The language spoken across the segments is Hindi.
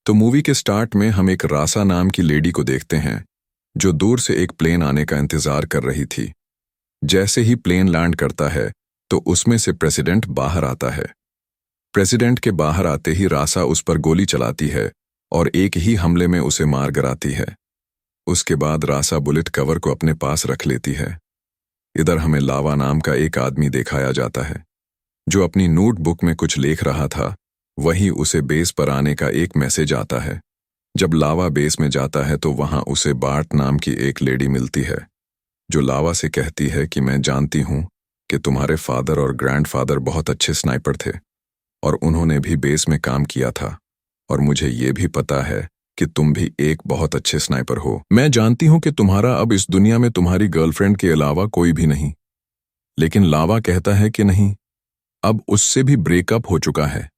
तो मूवी के स्टार्ट में हम एक रासा नाम की लेडी को देखते हैं जो दूर से एक प्लेन आने का इंतजार कर रही थी। जैसे ही प्लेन लैंड करता है तो उसमें से प्रेसिडेंट बाहर आता है। प्रेसिडेंट के बाहर आते ही रासा उस पर गोली चलाती है और एक ही हमले में उसे मार गिराती है। उसके बाद रासा बुलेट कवर को अपने पास रख लेती है। इधर हमें लावा नाम का एक आदमी दिखाया जाता है जो अपनी नोटबुक में कुछ लिख रहा था। वहीं उसे बेस पर आने का एक मैसेज आता है। जब लावा बेस में जाता है तो वहां उसे बार्ट नाम की एक लेडी मिलती है जो लावा से कहती है कि मैं जानती हूं कि तुम्हारे फादर और ग्रैंडफादर बहुत अच्छे स्नाइपर थे और उन्होंने भी बेस में काम किया था, और मुझे ये भी पता है कि तुम भी एक बहुत अच्छे स्नाइपर हो। मैं जानती हूं कि तुम्हारा अब इस दुनिया में तुम्हारी गर्लफ्रेंड के अलावा कोई भी नहीं। लेकिन लावा कहता है कि नहीं, अब उससे भी ब्रेकअप हो चुका है।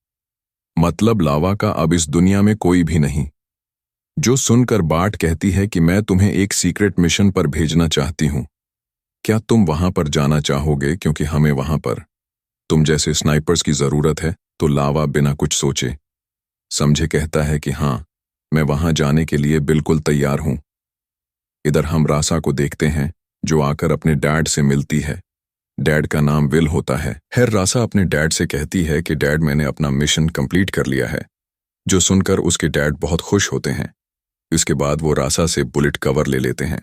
मतलब लावा का अब इस दुनिया में कोई भी नहीं। जो सुनकर बार्ट कहती है कि मैं तुम्हें एक सीक्रेट मिशन पर भेजना चाहती हूं। क्या तुम वहां पर जाना चाहोगे, क्योंकि हमें वहां पर तुम जैसे स्नाइपर्स की जरूरत है। तो लावा बिना कुछ सोचे समझे कहता है कि हां, मैं वहां जाने के लिए बिल्कुल तैयार हूं। इधर हम रासा को देखते हैं जो आकर अपने डैड से मिलती है। डैड का नाम विल होता है। खैर रासा अपने डैड से कहती है कि डैड, मैंने अपना मिशन कंप्लीट कर लिया है। जो सुनकर उसके डैड बहुत खुश होते हैं। इसके बाद वो रासा से बुलेट कवर ले लेते हैं।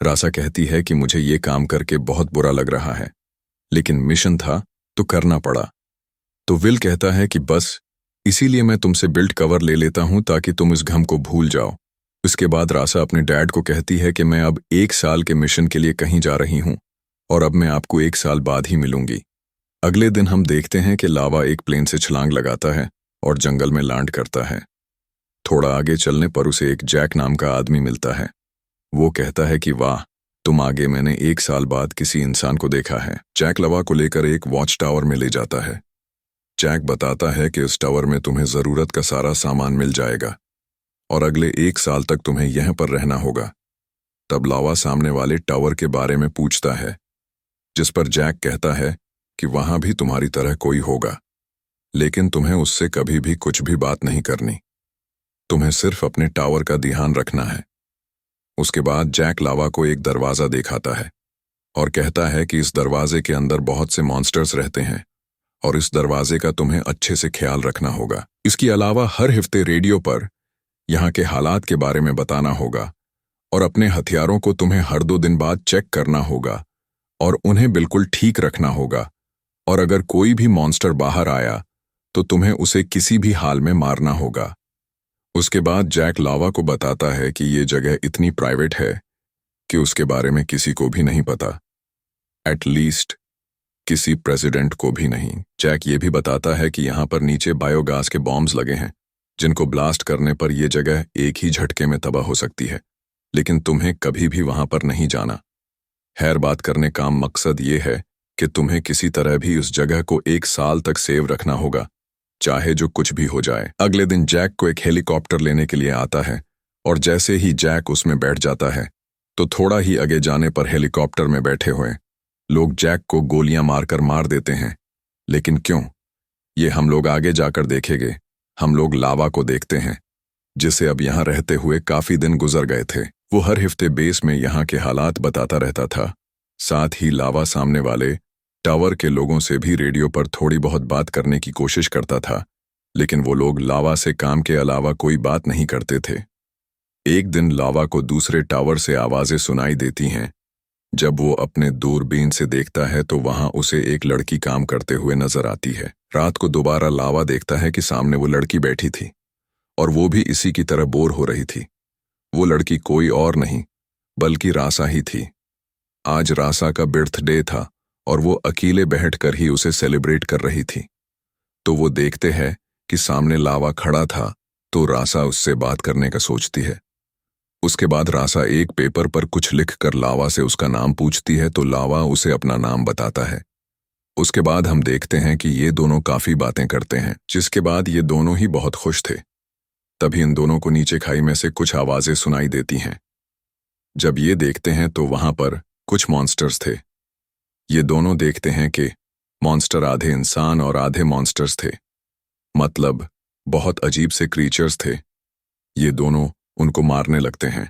रासा कहती है कि मुझे ये काम करके बहुत बुरा लग रहा है, लेकिन मिशन था तो करना पड़ा। तो विल कहता है कि बस इसीलिए मैं तुमसे बिल्ट कवर ले लेता हूं ताकि तुम इस गम को भूल जाओ। इसके बाद रासा अपने डैड को कहती है कि मैं अब 1 साल के मिशन के लिए कहीं जा रही हूं और अब मैं आपको 1 साल बाद ही मिलूंगी। अगले दिन हम देखते हैं कि लावा एक प्लेन से छलांग लगाता है और जंगल में लैंड करता है। थोड़ा आगे चलने पर उसे एक जैक नाम का आदमी मिलता है। वो कहता है कि वाह, तुम आगे, मैंने 1 साल बाद किसी इंसान को देखा है। जैक लावा को लेकर एक वॉच टावर में ले जाता है। जैक बताता है कि इस टावर में तुम्हें जरूरत का सारा सामान मिल जाएगा और अगले 1 साल तक तुम्हें यहीं पर रहना होगा। तब लावा सामने वाले टावर के बारे में पूछता है, जिस पर जैक कहता है कि वहां भी तुम्हारी तरह कोई होगा, लेकिन तुम्हें उससे कभी भी कुछ भी बात नहीं करनी। तुम्हें सिर्फ अपने टावर का ध्यान रखना है। उसके बाद जैक लावा को एक दरवाजा दिखाता है और कहता है कि इस दरवाजे के अंदर बहुत से मॉन्स्टर्स रहते हैं और इस दरवाजे का तुम्हें अच्छे से ख्याल रखना होगा। इसके अलावा हर हफ्ते रेडियो पर यहाँ के हालात के बारे में बताना होगा और अपने हथियारों को तुम्हें हर 2 दिन बाद चेक करना होगा और उन्हें बिल्कुल ठीक रखना होगा। और अगर कोई भी मॉन्स्टर बाहर आया तो तुम्हें उसे किसी भी हाल में मारना होगा। उसके बाद जैक लावा को बताता है कि ये जगह इतनी प्राइवेट है कि उसके बारे में किसी को भी नहीं पता, एटलीस्ट किसी प्रेसिडेंट को भी नहीं। जैक ये भी बताता है कि यहाँ पर नीचे बायोगैस के बॉम्ब्स लगे हैं जिनको ब्लास्ट करने पर यह जगह एक ही झटके में तबाह हो सकती है, लेकिन तुम्हें कभी भी वहां पर नहीं जाना। खैर बात करने का मकसद ये है कि तुम्हें किसी तरह भी उस जगह को 1 साल तक सेव रखना होगा, चाहे जो कुछ भी हो जाए। अगले दिन जैक को एक हेलीकॉप्टर लेने के लिए आता है और जैसे ही जैक उसमें बैठ जाता है तो थोड़ा ही आगे जाने पर हेलीकॉप्टर में बैठे हुए लोग जैक को गोलियां मारकर मार देते हैं। लेकिन क्यों, ये हम लोग आगे जाकर देखेंगे। हम लोग लावा को देखते हैं जिसे अब यहाँ रहते हुए काफी दिन गुजर गए थे। वो हर हफ्ते बेस में यहाँ के हालात बताता रहता था। साथ ही लावा सामने वाले टावर के लोगों से भी रेडियो पर थोड़ी बहुत बात करने की कोशिश करता था, लेकिन वो लोग लावा से काम के अलावा कोई बात नहीं करते थे। एक दिन लावा को दूसरे टावर से आवाजें सुनाई देती हैं। जब वो अपने दूरबीन से देखता है तो वहां उसे एक लड़की काम करते हुए नजर आती है। रात को दोबारा लावा देखता है कि सामने वो लड़की बैठी थी और वो भी इसी की तरह बोर हो रही थी। वो लड़की कोई और नहीं बल्कि रासा ही थी। आज रासा का बर्थडे था और वो अकेले बैठकर ही उसे सेलिब्रेट कर रही थी। तो वो देखते हैं कि सामने लावा खड़ा था, तो रासा उससे बात करने का सोचती है। उसके बाद रासा एक पेपर पर कुछ लिखकर लावा से उसका नाम पूछती है, तो लावा उसे अपना नाम बताता है। उसके बाद हम देखते हैं कि ये दोनों काफी बातें करते हैं, जिसके बाद ये दोनों ही बहुत खुश थे। तभी इन दोनों को नीचे खाई में से कुछ आवाजें सुनाई देती हैं। जब ये देखते हैं तो वहां पर कुछ मॉन्स्टर्स थे। ये दोनों देखते हैं कि मॉन्स्टर आधे इंसान और आधे मॉन्स्टर्स थे। मतलब बहुत अजीब से क्रीचर्स थे ये दोनों उनको मारने लगते हैं।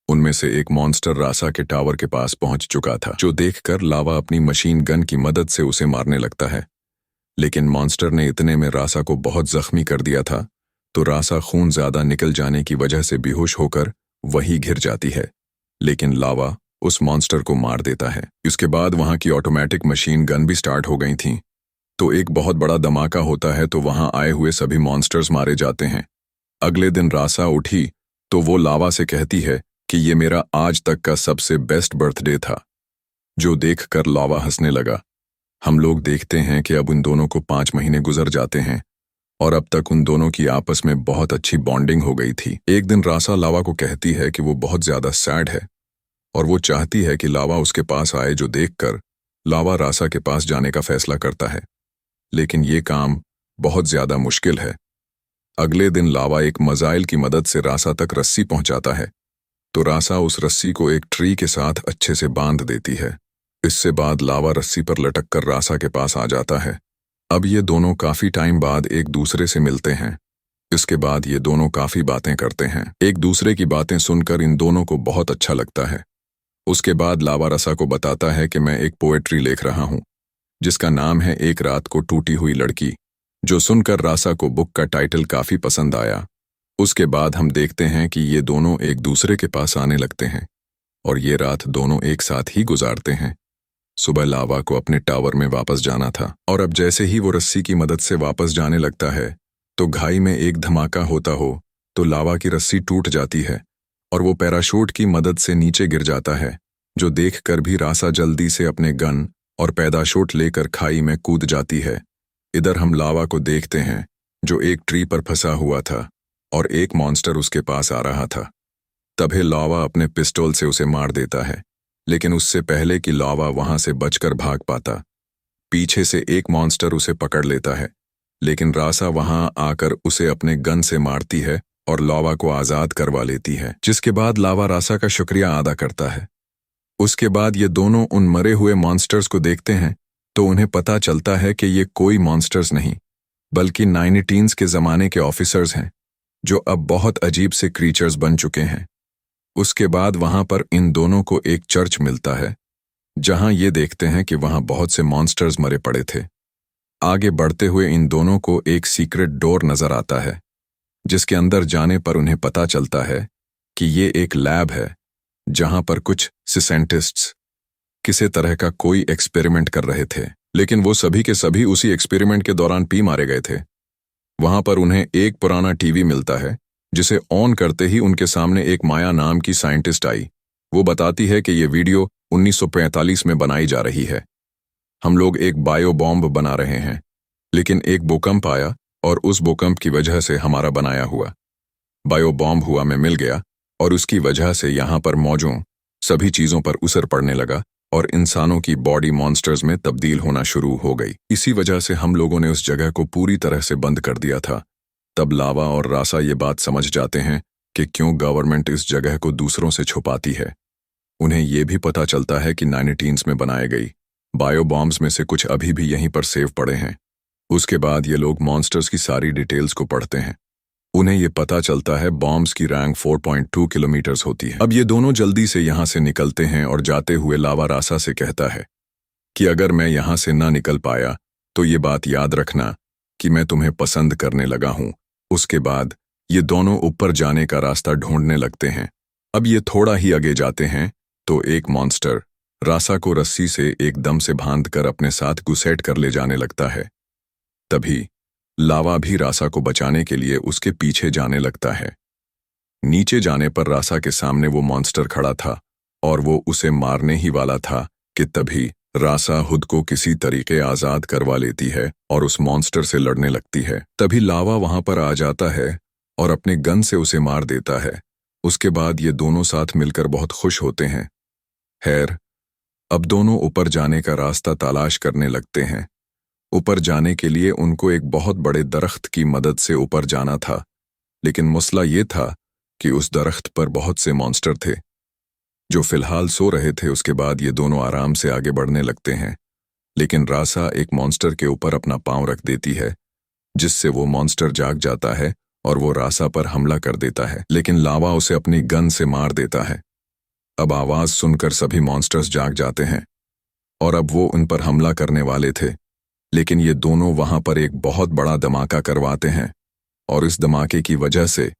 उनमें से एक मॉन्स्टर रासा के टावर के पास पहुंच चुका था, जो देखकर लावा अपनी मशीन गन की मदद से उसे मारने लगता है। लेकिन मॉन्स्टर ने इतने में रासा को बहुत जख्मी कर दिया था, तो रासा खून ज्यादा निकल जाने की वजह से बेहोश होकर वहीं गिर जाती है। लेकिन लावा उस मॉन्स्टर को मार देता है। इसके बाद वहां की ऑटोमेटिक मशीन गन भी स्टार्ट हो गई थी। तो एक बहुत बड़ा धमाका होता है, तो वहां आए हुए सभी मॉन्स्टर्स मारे जाते हैं। अगले दिन रासा उठी तो वो लावा से कहती है कि ये मेरा आज तक का सबसे बेस्ट बर्थडे था, जो देखकर लावा हंसने लगा। हम लोग देखते हैं कि अब उन दोनों को 5 महीने गुजर जाते हैं और अब तक उन दोनों की आपस में बहुत अच्छी बॉन्डिंग हो गई थी। एक दिन रासा लावा को कहती है कि वो बहुत ज्यादा सैड है और वो चाहती है कि लावा उसके पास आए, जो देखकर लावा रासा के पास जाने का फैसला करता है। लेकिन ये काम बहुत ज्यादा मुश्किल है। अगले दिन लावा एक मजाइल की मदद से रासा तक रस्सी पहुंचाता है, तो रासा उस रस्सी को एक ट्री के साथ अच्छे से बांध देती है। इससे बाद लावा रस्सी पर लटक कर रासा के पास आ जाता है। अब ये दोनों काफी टाइम बाद एक दूसरे से मिलते हैं। इसके बाद ये दोनों काफी बातें करते हैं। एक दूसरे की बातें सुनकर इन दोनों को बहुत अच्छा लगता है। उसके बाद लावा रासा को बताता है कि मैं एक पोएट्री लिख रहा हूँ, जिसका नाम है एक रात को टूटी हुई लड़की, जो सुनकर रासा को बुक का टाइटल काफी पसंद आया। उसके बाद हम देखते हैं कि ये दोनों एक दूसरे के पास आने लगते हैं और ये रात दोनों एक साथ ही गुजारते हैं। सुबह लावा को अपने टावर में वापस जाना था और अब जैसे ही वो रस्सी की मदद से वापस जाने लगता है, तो घाई में एक धमाका होता हो तो लावा की रस्सी टूट जाती है और वो पैराशूट की मदद से नीचे गिर जाता है, जो देखकर भी रासा जल्दी से अपने गन और पैराशूट लेकर खाई में कूद जाती है। इधर हम लावा को देखते हैं, जो एक ट्री पर फंसा हुआ था और एक मॉन्स्टर उसके पास आ रहा था। तभी लावा अपने पिस्टल से उसे मार देता है, लेकिन उससे पहले कि लावा वहां से बचकर भाग पाता, पीछे से एक मॉन्स्टर उसे पकड़ लेता है। लेकिन रासा वहां आकर उसे अपने गन से मारती है और लावा को आजाद करवा लेती है, जिसके बाद लावा रासा का शुक्रिया अदा करता है। उसके बाद ये दोनों उन मरे हुए मॉन्स्टर्स को देखते हैं, तो उन्हें पता चलता है कि ये कोई मॉन्स्टर्स नहीं, बल्कि 19 के जमाने के ऑफिसर्स हैं, जो अब बहुत अजीब से क्रीचर्स बन चुके हैं। उसके बाद वहां पर इन दोनों को एक चर्च मिलता है, जहां ये देखते हैं कि वहां बहुत से मॉन्स्टर्स मरे पड़े थे। आगे बढ़ते हुए इन दोनों को एक सीक्रेट डोर नजर आता है, जिसके अंदर जाने पर उन्हें पता चलता है कि ये एक लैब है, जहां पर कुछ साइंटिस्ट्स किसी तरह का कोई एक्सपेरिमेंट कर रहे थे, लेकिन वो सभी के सभी उसी एक्सपेरिमेंट के दौरान पी मारे गए थे। वहां पर उन्हें एक पुराना टीवी मिलता है, जिसे ऑन करते ही उनके सामने एक माया नाम की साइंटिस्ट आई। वो बताती है कि ये वीडियो 1945 में बनाई जा रही है। हम लोग एक बायो बॉम्ब बना रहे हैं, लेकिन एक भूकंप आया और उस भूकंप की वजह से हमारा बनाया हुआ बायो बॉम्ब हुआ में मिल गया और उसकी वजह से यहाँ पर मौजूद सभी चीजों पर असर पड़ने लगा और इंसानों की बॉडी मॉन्स्टर्स में तब्दील होना शुरू हो गई। इसी वजह से हम लोगों ने उस जगह को पूरी तरह से बंद कर दिया था। तब लावा और रासा ये बात समझ जाते हैं कि क्यों गवर्नमेंट इस जगह को दूसरों से छुपाती है। उन्हें यह भी पता चलता है कि 19 में बनाए गई बायो बॉम्ब्स में से कुछ अभी भी यहीं पर सेव पड़े हैं। उसके बाद ये लोग मॉन्स्टर्स की सारी डिटेल्स को पढ़ते हैं। उन्हें ये पता चलता है बॉम्ब्स की रैंक 4.2 किलोमीटर्स होती है। अब ये दोनों जल्दी से यहाँ से निकलते हैं और जाते हुए लावा रासा से कहता है कि अगर मैं यहाँ से ना निकल पाया तो ये बात याद रखना कि मैं तुम्हें पसंद करने लगा हूँ। उसके बाद ये दोनों ऊपर जाने का रास्ता ढूंढने लगते हैं। अब ये थोड़ा ही आगे जाते हैं तो एक मॉन्स्टर रासा को रस्सी से एकदम से बांधकर अपने साथ घुसेट कर ले जाने लगता है। तभी लावा भी रासा को बचाने के लिए उसके पीछे जाने लगता है। नीचे जाने पर रासा के सामने वो मॉन्स्टर खड़ा था और वो उसे मारने ही वाला था कि तभी रासा खुद को किसी तरीके आजाद करवा लेती है और उस मॉन्स्टर से लड़ने लगती है। तभी लावा वहां पर आ जाता है और अपने गन से उसे मार देता है। उसके बाद ये दोनों साथ मिलकर बहुत खुश होते हैं। खैर, अब दोनों ऊपर जाने का रास्ता तलाश करने लगते हैं। ऊपर जाने के लिए उनको एक बहुत बड़े दरख्त की मदद से ऊपर जाना था, लेकिन मसला ये था कि उस दरख्त पर बहुत से मॉन्स्टर थे जो फिलहाल सो रहे थे। उसके बाद ये दोनों आराम से आगे बढ़ने लगते हैं, लेकिन रासा एक मॉन्स्टर के ऊपर अपना पांव रख देती है, जिससे वो मॉन्स्टर जाग जाता है और वो रासा पर हमला कर देता है, लेकिन लावा उसे अपनी गन से मार देता है। अब आवाज सुनकर सभी मॉन्स्टर्स जाग जाते हैं और अब वो उन पर हमला करने वाले थे, लेकिन ये दोनों वहां पर एक बहुत बड़ा धमाका करवाते हैं और इस धमाके की वजह से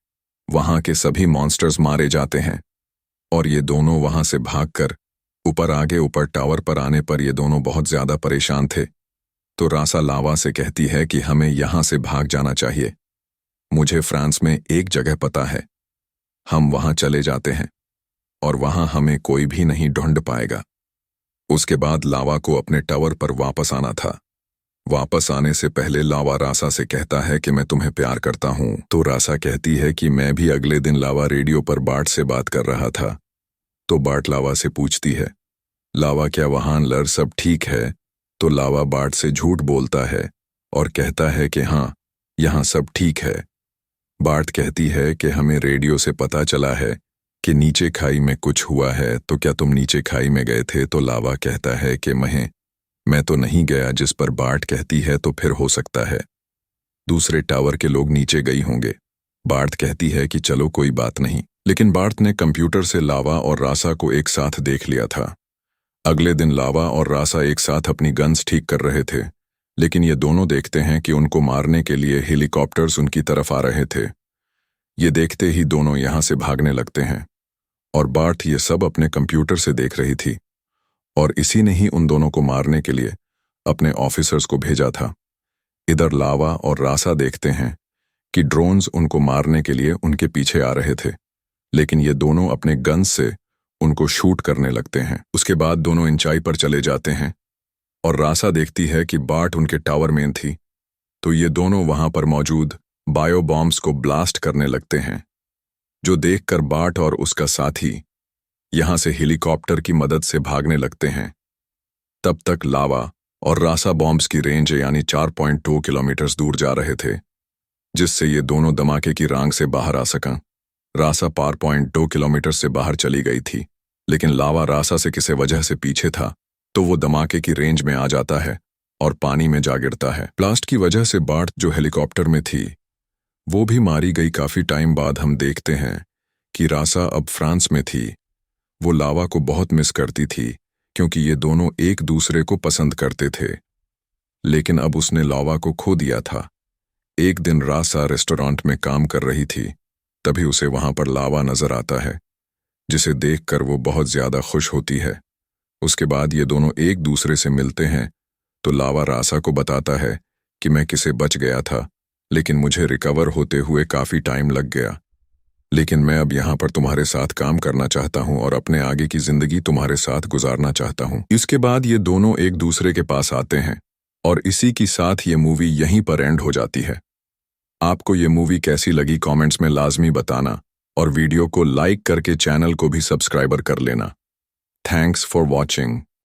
वहां के सभी मॉन्स्टर्स मारे जाते हैं और ये दोनों वहां से भागकर ऊपर टावर पर आने पर ये दोनों बहुत ज्यादा परेशान थे। तो रासा लावा से कहती है कि हमें यहां से भाग जाना चाहिए। मुझे फ्रांस में एक जगह पता है, हम वहां चले जाते हैं और वहां हमें कोई भी नहीं ढूंढ पाएगा। उसके बाद लावा को अपने टावर पर वापस आना था। वापस आने से पहले लावा रासा से कहता है कि मैं तुम्हें प्यार करता हूं। तो रासा कहती है कि मैं भी अगले दिन लावा रेडियो पर बार्ट से बात कर रहा था। तो बार्ट लावा से पूछती है, लावा क्या वहां लर सब ठीक है? तो लावा बार्ट से झूठ बोलता है और कहता है कि हाँ, यहाँ सब ठीक है। बार्ट कहती है कि हमें रेडियो से पता चला है कि नीचे खाई में कुछ हुआ है, तो क्या तुम नीचे खाई में गए थे? तो लावा कहता है कि मैं तो नहीं गया। जिस पर बार्ट कहती है तो फिर हो सकता है दूसरे टावर के लोग नीचे गई होंगे। बार्ट कहती है कि चलो कोई बात नहीं, लेकिन बार्ट ने कंप्यूटर से लावा और रासा को एक साथ देख लिया था। अगले दिन लावा और रासा एक साथ अपनी गन्स ठीक कर रहे थे, लेकिन ये दोनों देखते हैं कि उनको मारने के लिए हेलीकॉप्टर्स उनकी तरफ आ रहे थे। ये देखते ही दोनों यहां से भागने लगते हैं और बार्ट ये सब अपने कंप्यूटर से देख रही थी और इसी ने ही उन दोनों को मारने के लिए अपने ऑफिसर्स को भेजा था। इधर लावा और रासा देखते हैं कि ड्रोन्स उनको मारने के लिए उनके पीछे आ रहे थे, लेकिन ये दोनों अपने गन्स से उनको शूट करने लगते हैं। उसके बाद दोनों ऊंचाई पर चले जाते हैं और रासा देखती है कि बार्ट उनके टावर में थी, तो ये दोनों वहां पर मौजूद बायो बॉम्ब्स को ब्लास्ट करने लगते हैं, जो देखकर बार्ट और उसका साथी यहां से हेलीकॉप्टर की मदद से भागने लगते हैं। तब तक लावा और रासा बॉम्ब्स की रेंज यानी 4.2 किलोमीटर दूर जा रहे थे, जिससे ये दोनों धमाके की रांग से बाहर आ सका। रासा 4.2 किलोमीटर से बाहर चली गई थी, लेकिन लावा रासा से किसी वजह से पीछे था, तो वो धमाके की रेंज में आ जाता है और पानी में जा गिरता है। ब्लास्ट की वजह से बार्ट जो हेलीकॉप्टर में थी वो भी मारी गई। काफी टाइम बाद हम देखते हैं कि रासा अब फ्रांस में थी। वो लावा को बहुत मिस करती थी क्योंकि ये दोनों एक दूसरे को पसंद करते थे, लेकिन अब उसने लावा को खो दिया था। एक दिन रासा रेस्टोरेंट में काम कर रही थी, तभी उसे वहां पर लावा नजर आता है, जिसे देखकर वो बहुत ज्यादा खुश होती है। उसके बाद ये दोनों एक दूसरे से मिलते हैं, तो लावा रासा को बताता है कि मैं किसे बच गया था, लेकिन मुझे रिकवर होते हुए काफी टाइम लग गया, लेकिन मैं अब यहाँ पर तुम्हारे साथ काम करना चाहता हूँ और अपने आगे की जिंदगी तुम्हारे साथ गुजारना चाहता हूँ। इसके बाद ये दोनों एक दूसरे के पास आते हैं और इसी के साथ ये मूवी यहीं पर एंड हो जाती है। आपको ये मूवी कैसी लगी कमेंट्स में लाजमी बताना और वीडियो को लाइक करके चैनल को भी सब्सक्राइबर कर लेना। Thanks for watching.